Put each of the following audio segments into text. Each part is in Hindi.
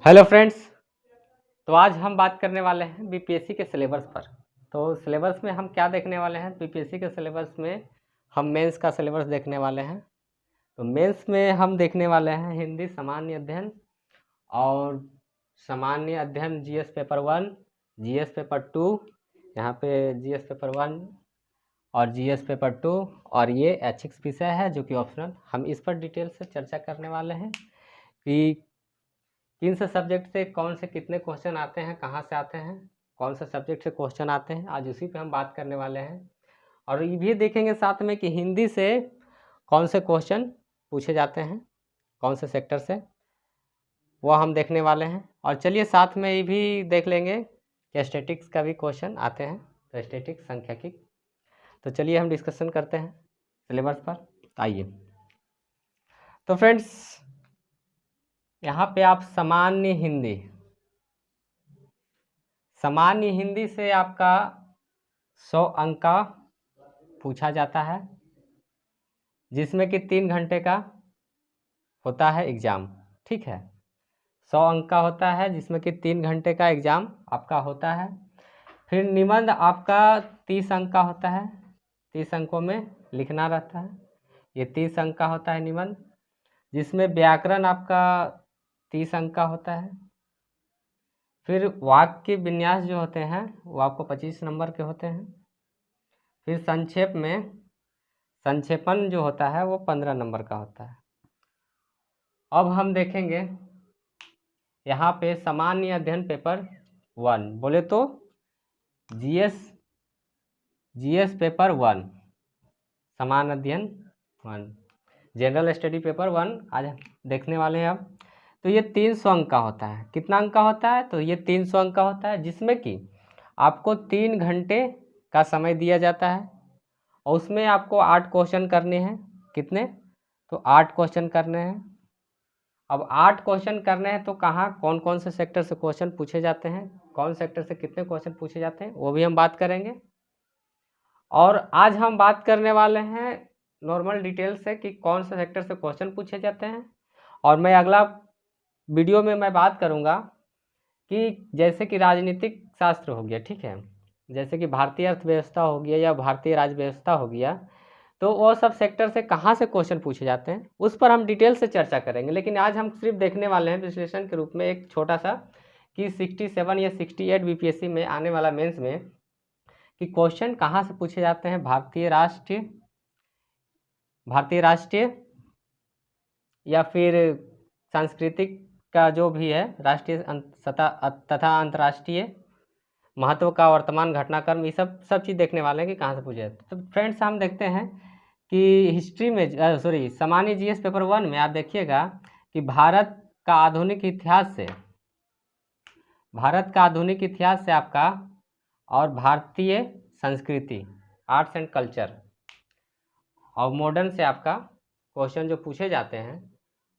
Hello friends. तो आज हम बात करने वाले हैं बीपीएससी के सिलेबस पर। तो सिलेबस में हम क्या देखने वाले हैं? बीपीएससी के सिलेबस में हम मेंस का सिलेबस देखने वाले हैं। तो मेंस में हम देखने वाले हैं हिंदी सामान्य अध्ययन और सामान्य अध्ययन जीएस पेपर 1, जीएस पेपर 2, यहाँ पे जीएस पेपर 1 और जीएस पेपर 2, और ये ऐच्छिक विषय है जो कि ऑप्शनल। हम इस पर डिटेल से चर्चा करने वाले हैं कि किन से सब्जेक्ट से कौन से कितने क्वेश्चन आते हैं, कहाँ से आते हैं, कौन से सब्जेक्ट से क्वेश्चन आते हैं। आज उसी पे हम बात करने वाले हैं। और ये भी देखेंगे साथ में कि हिंदी से कौन से क्वेश्चन पूछे जाते हैं, कौन से सेक्टर से, वो हम देखने वाले हैं। और चलिए साथ में ये भी देख लेंगे कि स्टैटिक्स का भी क्वेश्चन आते हैं, तो स्टैटिक्स सांख्यिकी। तो चलिए हम डिस्कशन करते हैं सिलेबस पर। आइए। तो फ्रेंड्स, यहाँ पे आप सामान्य हिंदी से आपका 100 अंक का पूछा जाता है, जिसमें कि 3 घंटे का होता है एग्ज़ाम। ठीक है, 100 अंक का होता है जिसमें कि 3 घंटे का एग्ज़ाम आपका होता है। फिर निबंध आपका 30 अंक का होता है, 30 अंकों में लिखना रहता है। ये 30 अंक का होता है निबंध, जिसमें व्याकरण आपका 30 अंक का होता है। फिर वाक्य विन्यास जो होते हैं वो आपको 25 नंबर के होते हैं। फिर संक्षेपण जो होता है वो 15 नंबर का होता है। अब हम देखेंगे यहाँ पे सामान्य अध्ययन पेपर 1 बोले तो जीएस पेपर 1, सामान्य अध्ययन 1, जनरल स्टडी पेपर 1 आज देखने वाले हैं। अब तो ये 300 अंक का होता है। कितना अंक का होता है? तो ये 300 अंक का होता है, जिसमें कि आपको 3 घंटे का समय दिया जाता है और उसमें आपको 8 क्वेश्चन करने हैं। कितने? तो 8 क्वेश्चन करने हैं। अब 8 क्वेश्चन करने हैं तो कहाँ कौन कौन से सेक्टर से क्वेश्चन पूछे जाते हैं, कौन सेक्टर से कितने क्वेश्चन पूछे जाते हैं, वो भी हम बात करेंगे। और आज हम बात करने वाले हैं नॉर्मल डिटेल से कि कौन से सेक्टर से क्वेश्चन पूछे जाते हैं। और मैं अगला वीडियो में मैं बात करूँगा कि जैसे कि राजनीतिक शास्त्र हो गया, ठीक है, जैसे कि भारतीय अर्थव्यवस्था हो गया या भारतीय राज्य व्यवस्था हो गया, तो वो सब सेक्टर से कहाँ से क्वेश्चन पूछे जाते हैं उस पर हम डिटेल से चर्चा करेंगे। लेकिन आज हम सिर्फ देखने वाले हैं विश्लेषण के रूप में एक छोटा सा कि 67 या 68 बीपीएससी में आने वाला मेंस में कि क्वेश्चन कहाँ से पूछे जाते हैं भारतीय राष्ट्रीय या फिर सांस्कृतिक का जो भी है, राष्ट्रीय तथा अंतर्राष्ट्रीय महत्व का वर्तमान घटनाक्रम, ये सब चीज़ देखने वाले हैं कि कहाँ से पूछे जाते हैं। तो फ्रेंड्स, हम देखते हैं कि हिस्ट्री में सामान्य जीएस पेपर 1 में आप देखिएगा कि भारत का आधुनिक इतिहास से आपका और भारतीय संस्कृति, आर्ट्स एंड कल्चर और मॉडर्न से आपका क्वेश्चन जो पूछे जाते हैं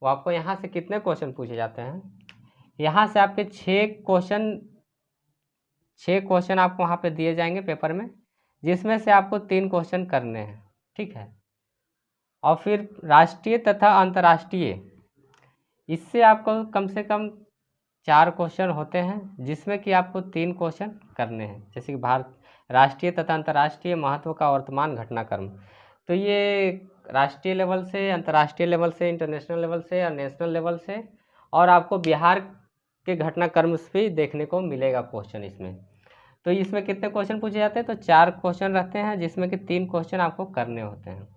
वो आपको यहाँ से कितने क्वेश्चन पूछे जाते हैं? यहाँ से आपके 6 क्वेश्चन आपको वहाँ पे दिए जाएंगे पेपर में, जिसमें से आपको 3 क्वेश्चन करने हैं। ठीक है, और फिर राष्ट्रीय तथा अंतर्राष्ट्रीय, इससे आपको कम से कम 4 क्वेश्चन होते हैं, जिसमें कि आपको 3 क्वेश्चन करने हैं। जैसे कि राष्ट्रीय तथा अंतर्राष्ट्रीय महत्व का वर्तमान घटनाक्रम, तो ये राष्ट्रीय लेवल से, अंतर्राष्ट्रीय लेवल से, इंटरनेशनल लेवल से और नेशनल लेवल से, और आपको बिहार के घटनाक्रम से भी देखने को मिलेगा क्वेश्चन इसमें। तो इसमें कितने क्वेश्चन पूछे जाते हैं? तो 4 क्वेश्चन रहते हैं, जिसमें कि 3 क्वेश्चन आपको करने होते हैं।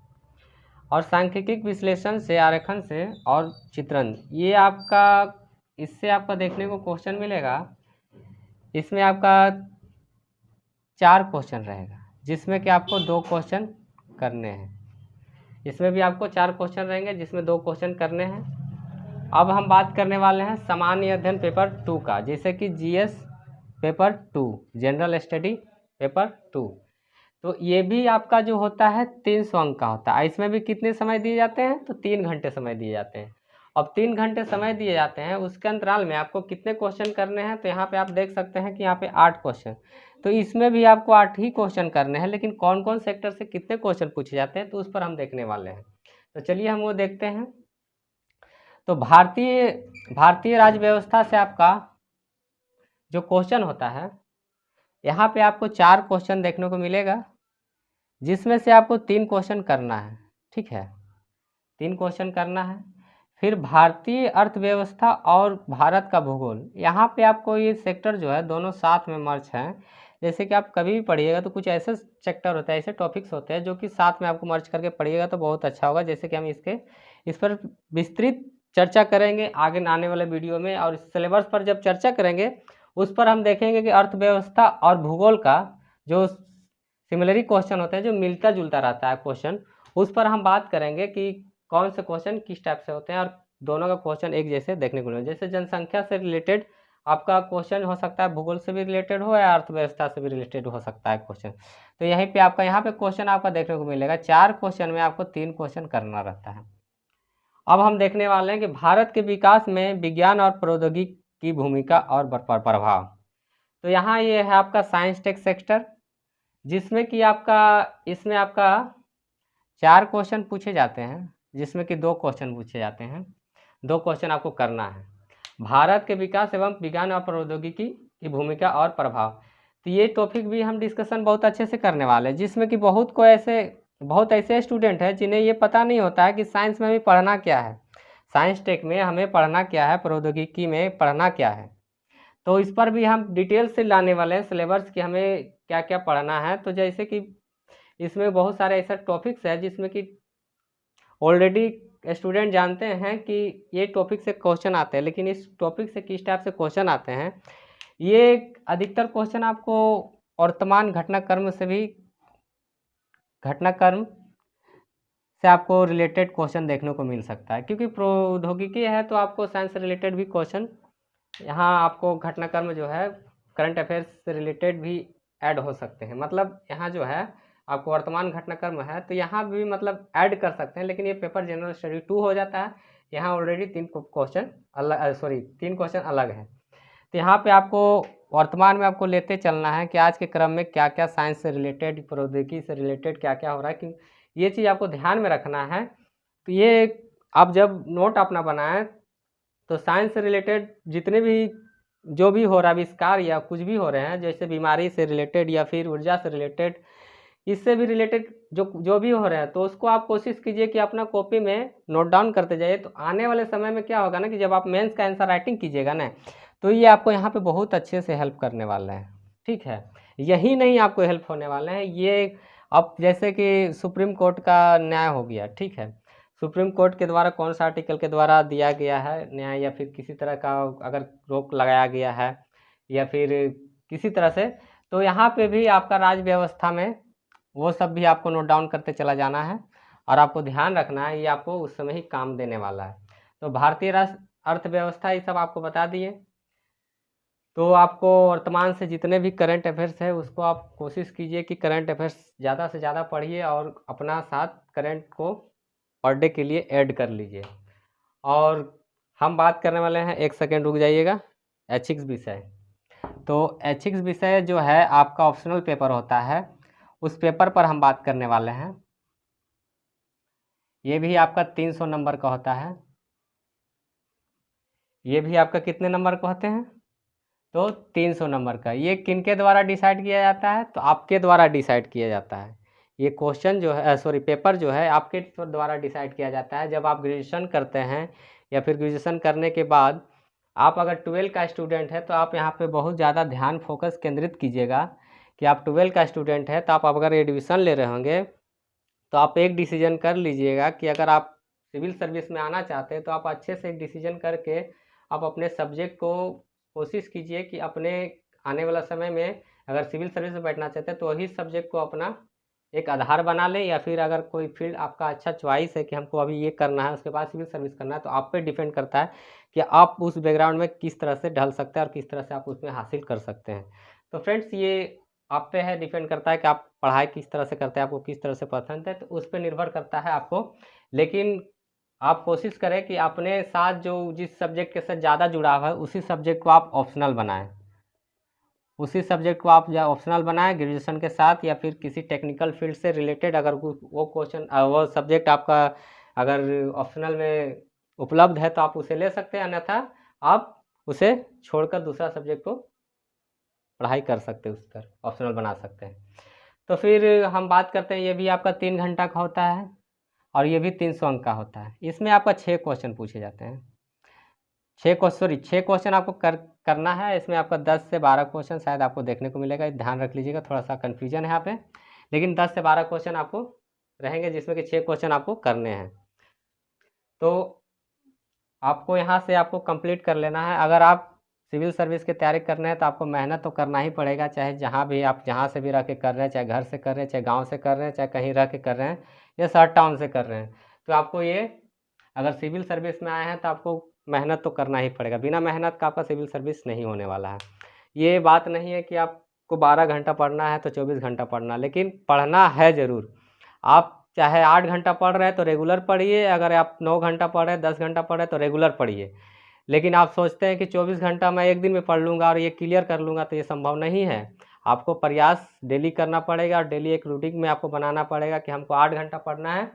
और सांख्यिकी विश्लेषण से, आरेखन से और चित्रण, ये आपका, इससे आपका देखने को क्वेश्चन मिलेगा। इसमें आपका 4 क्वेश्चन रहेगा, जिसमें कि आपको 2 क्वेश्चन करने हैं। इसमें भी आपको 4 क्वेश्चन रहेंगे, जिसमें 2 क्वेश्चन करने हैं। अब हम बात करने वाले हैं सामान्य अध्ययन पेपर 2 का, जैसे कि GS paper 2, general study paper 2। तो ये भी आपका जो होता है 300 अंक का होता है। इसमें भी कितने समय दिए जाते हैं? तो 3 घंटे समय दिए जाते हैं। अब 3 घंटे समय दिए जाते हैं, उसके अंतराल में आपको कितने क्वेश्चन करने हैं? तो यहाँ पे आप देख सकते हैं कि यहाँ पे 8 क्वेश्चन, तो इसमें भी आपको 8 ही क्वेश्चन करने हैं। लेकिन कौन कौन सेक्टर से कितने क्वेश्चन पूछे जाते हैं तो उस पर हम देखने वाले हैं। तो चलिए हम वो देखते हैं। तो भारतीय भारतीय राज्य व्यवस्था से आपका जो क्वेश्चन होता है, यहाँ पे आपको 4 क्वेश्चन देखने को मिलेगा, जिसमें से आपको 3 क्वेश्चन करना है। ठीक है, 3 क्वेश्चन करना है। फिर भारतीय अर्थव्यवस्था और भारत का भूगोल, यहाँ पे आपको ये सेक्टर जो है दोनों साथ में मर्ज हैं। जैसे कि आप कभी भी पढ़िएगा तो कुछ ऐसे सेक्टर होते हैं, ऐसे टॉपिक्स होते हैं जो कि साथ में आपको मर्ज करके पढ़िएगा तो बहुत अच्छा होगा। जैसे कि हम इस पर विस्तृत चर्चा करेंगे आगे आने वाले वीडियो में, और सिलेबस पर जब चर्चा करेंगे उस पर हम देखेंगे कि अर्थव्यवस्था और भूगोल का जो सिमिलरी क्वेश्चन होते हैं, जो मिलता जुलता रहता है क्वेश्चन, उस पर हम बात करेंगे कि कौन से क्वेश्चन किस टाइप से होते हैं, और दोनों का क्वेश्चन एक जैसे देखने को मिलेगा। जैसे जनसंख्या से रिलेटेड आपका क्वेश्चन हो सकता है, भूगोल से भी रिलेटेड हो या अर्थव्यवस्था से भी रिलेटेड हो सकता है क्वेश्चन। तो यहीं पे आपका यहाँ पे क्वेश्चन आपका देखने को मिलेगा। 4 क्वेश्चन में आपको 3 क्वेश्चन करना रहता है। अब हम देखने वाले हैं कि भारत के विकास में विज्ञान और प्रौद्योगिकी की भूमिका और प्रभाव। तो यहाँ ये है आपका साइंस टेक सेक्टर, जिसमें कि आपका इसमें आपका 4 क्वेश्चन पूछे जाते हैं, जिसमें कि 2 क्वेश्चन पूछे जाते हैं। 2 क्वेश्चन आपको करना है, भारत के विकास एवं विज्ञान और प्रौद्योगिकी की भूमिका और प्रभाव। तो ये टॉपिक भी हम डिस्कशन बहुत अच्छे से करने वाले हैं, जिसमें कि बहुत ऐसे स्टूडेंट हैं जिन्हें ये पता नहीं होता है कि साइंस में भी पढ़ना क्या है, साइंस टेक में हमें पढ़ना क्या है, प्रौद्योगिकी में पढ़ना क्या है। तो इस पर भी हम डिटेल से लाने वाले हैं सिलेबस कि हमें क्या क्या पढ़ना है। तो जैसे कि इसमें बहुत सारे ऐसा टॉपिक्स है जिसमें कि ऑलरेडी स्टूडेंट जानते हैं कि ये टॉपिक से क्वेश्चन आते हैं, लेकिन इस टॉपिक से किस टाइप से क्वेश्चन आते हैं, ये अधिकतर क्वेश्चन आपको वर्तमान घटनाक्रम से आपको रिलेटेड क्वेश्चन देखने को मिल सकता है। क्योंकि प्रौद्योगिकी है तो आपको साइंस से रिलेटेड भी क्वेश्चन, यहाँ आपको घटनाक्रम जो है करंट अफेयर्स से रिलेटेड भी ऐड हो सकते हैं। मतलब यहाँ जो है आपको वर्तमान घटनाक्रम है तो यहाँ भी मतलब ऐड कर सकते हैं, लेकिन ये पेपर जनरल स्टडी 2 हो जाता है। यहाँ ऑलरेडी 3 क्वेश्चन अलग है। तो यहाँ पे आपको वर्तमान में आपको लेते चलना है कि आज के क्रम में क्या क्या साइंस से रिलेटेड, प्रौद्योगिकी से रिलेटेड क्या क्या हो रहा है, कि ये चीज़ आपको ध्यान में रखना है। तो ये आप जब नोट अपना बनाएं तो साइंस से रिलेटेड जितने भी जो भी हो रहा है आविष्कार या कुछ भी हो रहे हैं, जैसे बीमारी से रिलेटेड या फिर ऊर्जा से रिलेटेड, इससे भी रिलेटेड जो भी हो रहे हैं, तो उसको आप कोशिश कीजिए कि अपना कॉपी में नोट डाउन करते जाइए। तो आने वाले समय में क्या होगा ना कि जब आप मेंस का आंसर राइटिंग कीजिएगा ना, तो ये आपको यहाँ पे बहुत अच्छे से हेल्प करने वाला है। ठीक है, यही नहीं आपको हेल्प होने वाला है ये। अब जैसे कि सुप्रीम कोर्ट का न्याय हो गया, ठीक है, सुप्रीम कोर्ट के द्वारा कौन सा आर्टिकल के द्वारा दिया गया है न्याय, या फिर किसी तरह का अगर रोक लगाया गया है या फिर किसी तरह से, तो यहाँ पे भी आपका राज्य व्यवस्था में वो सब भी आपको नोट डाउन करते चला जाना है, और आपको ध्यान रखना है ये आपको उस समय ही काम देने वाला है। तो भारतीय अर्थव्यवस्था ये सब आपको बता दिए। तो आपको वर्तमान से जितने भी करंट अफेयर्स है उसको आप कोशिश कीजिए कि करंट अफेयर्स ज़्यादा से ज़्यादा पढ़िए, और अपना साथ करंट को पर डे के लिए ऐड कर लीजिए। और हम बात करने वाले हैं, 1 सेकेंड रुक जाइएगा, एथिक्स विषय। तो एथिक्स विषय जो है आपका ऑप्शनल पेपर होता है, उस पेपर पर हम बात करने वाले हैं। ये भी आपका 300 नंबर का होता है। ये भी आपका कितने नंबर का होते हैं? तो 300 नंबर का। ये किनके द्वारा डिसाइड किया जाता है? तो आपके द्वारा डिसाइड किया जाता है। ये क्वेश्चन जो है पेपर जो है आपके द्वारा डिसाइड किया जाता है। जब आप ग्रेजुएशन करते हैं या फिर ग्रेजुएशन करने के बाद आप अगर 12 का स्टूडेंट है तो आप यहाँ पे बहुत ज़्यादा ध्यान फोकस केंद्रित कीजिएगा कि आप 12 का स्टूडेंट है, तो आप अगर एडमिशन ले रहे होंगे तो आप एक डिसीजन कर लीजिएगा कि अगर आप सिविल सर्विस में आना चाहते हैं तो आप अच्छे से एक डिसीजन करके आप अपने सब्जेक्ट को कोशिश कीजिए कि अपने आने वाला समय में अगर सिविल सर्विस में बैठना चाहते हैं तो वही सब्जेक्ट को अपना एक आधार बना लें, या फिर अगर कोई फील्ड आपका अच्छा चॉइस है कि हमको अभी ये करना है उसके बाद सिविल सर्विस करना है, तो आप पे डिपेंड करता है कि आप उस बैकग्राउंड में किस तरह से ढल सकते हैं और किस तरह से आप उसमें हासिल कर सकते हैं। तो फ्रेंड्स ये आप पे है, डिपेंड करता है कि आप पढ़ाई किस तरह से करते हैं, आपको किस तरह से पसंद है, तो उस पर निर्भर करता है आपको। लेकिन आप कोशिश करें कि अपने साथ जो जिस सब्जेक्ट के साथ ज़्यादा जुड़ाव है उसी सब्जेक्ट को आप ऑप्शनल बनाएं, उसी सब्जेक्ट को आप ऑप्शनल बनाएं ग्रेजुएशन के साथ, या फिर किसी टेक्निकल फील्ड से रिलेटेड अगर वो क्वेश्चन वो सब्जेक्ट आपका अगर ऑप्शनल में उपलब्ध है तो आप उसे ले सकते हैं, अन्यथा आप उसे छोड़कर दूसरा सब्जेक्ट को पढ़ाई कर सकते हैं, उस पर ऑप्शनल बना सकते हैं। तो फिर हम बात करते हैं, ये भी आपका 3 घंटा का होता है और ये भी 300 अंक का होता है। इसमें आपका 6 क्वेश्चन पूछे जाते हैं। 6 क्वेश्चन आपको करना है। इसमें आपका 10 से 12 क्वेश्चन शायद आपको देखने को मिलेगा, ध्यान रख लीजिएगा, थोड़ा सा कन्फ्यूजन है यहाँ पे, लेकिन 10 से 12 क्वेश्चन आपको रहेंगे, जिसमें कि 6 क्वेश्चन आपको करने हैं। तो आपको यहाँ से आपको कंप्लीट कर लेना है। अगर आप सिविल सर्विस की तैयारी करना है तो आपको मेहनत तो करना ही पड़ेगा, चाहे जहाँ भी आप जहाँ से भी रह के कर रहे हैं, चाहे घर से कर रहे हैं, चाहे गांव से कर रहे हैं, चाहे कहीं रह के कर रहे हैं या शहर टाउन से कर रहे हैं, तो आपको ये अगर सिविल सर्विस में आए हैं तो आपको मेहनत तो करना ही पड़ेगा। बिना मेहनत का आपका सिविल सर्विस नहीं होने वाला है। ये बात नहीं है कि आपको 12 घंटा पढ़ना है तो 24 घंटा पढ़ना, लेकिन पढ़ना है ज़रूर। आप चाहे 8 घंटा पढ़ रहे हैं तो रेगुलर पढ़िए, अगर आप 9 घंटा पढ़ रहे हैं, 10 घंटा पढ़ रहे हैं तो रेगुलर पढ़िए। लेकिन आप सोचते हैं कि 24 घंटा मैं एक दिन में पढ़ लूँगा और ये क्लियर कर लूँगा, तो ये संभव नहीं है। आपको प्रयास डेली करना पड़ेगा और डेली एक रूटीन में आपको बनाना पड़ेगा कि हमको 8 घंटा पढ़ना है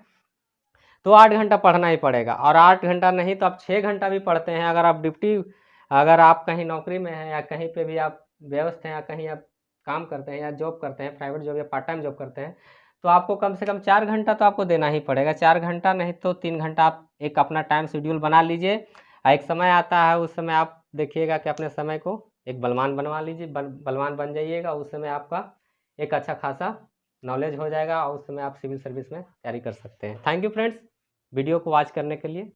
तो 8 घंटा पढ़ना ही पड़ेगा। और 8 घंटा नहीं तो आप 6 घंटा भी पढ़ते हैं, अगर आप कहीं नौकरी में हैं या कहीं पे भी आप व्यस्त हैं या कहीं आप काम करते हैं या जॉब करते हैं, प्राइवेट जॉब या पार्ट टाइम जॉब करते हैं, तो आपको कम से कम 4 घंटा तो आपको देना ही पड़ेगा। 4 घंटा नहीं तो 3 घंटा आप एक अपना टाइम शेड्यूल बना लीजिए। एक समय आता है, उस समय आप देखिएगा कि अपने समय को एक बलवान बनवा लीजिए, बलवान बन जाइएगा। उस समय आपका एक अच्छा खासा नॉलेज हो जाएगा और उस समय आप सिविल सर्विस में तैयारी कर सकते हैं। थैंक यू फ्रेंड्स, वीडियो को वॉच करने के लिए।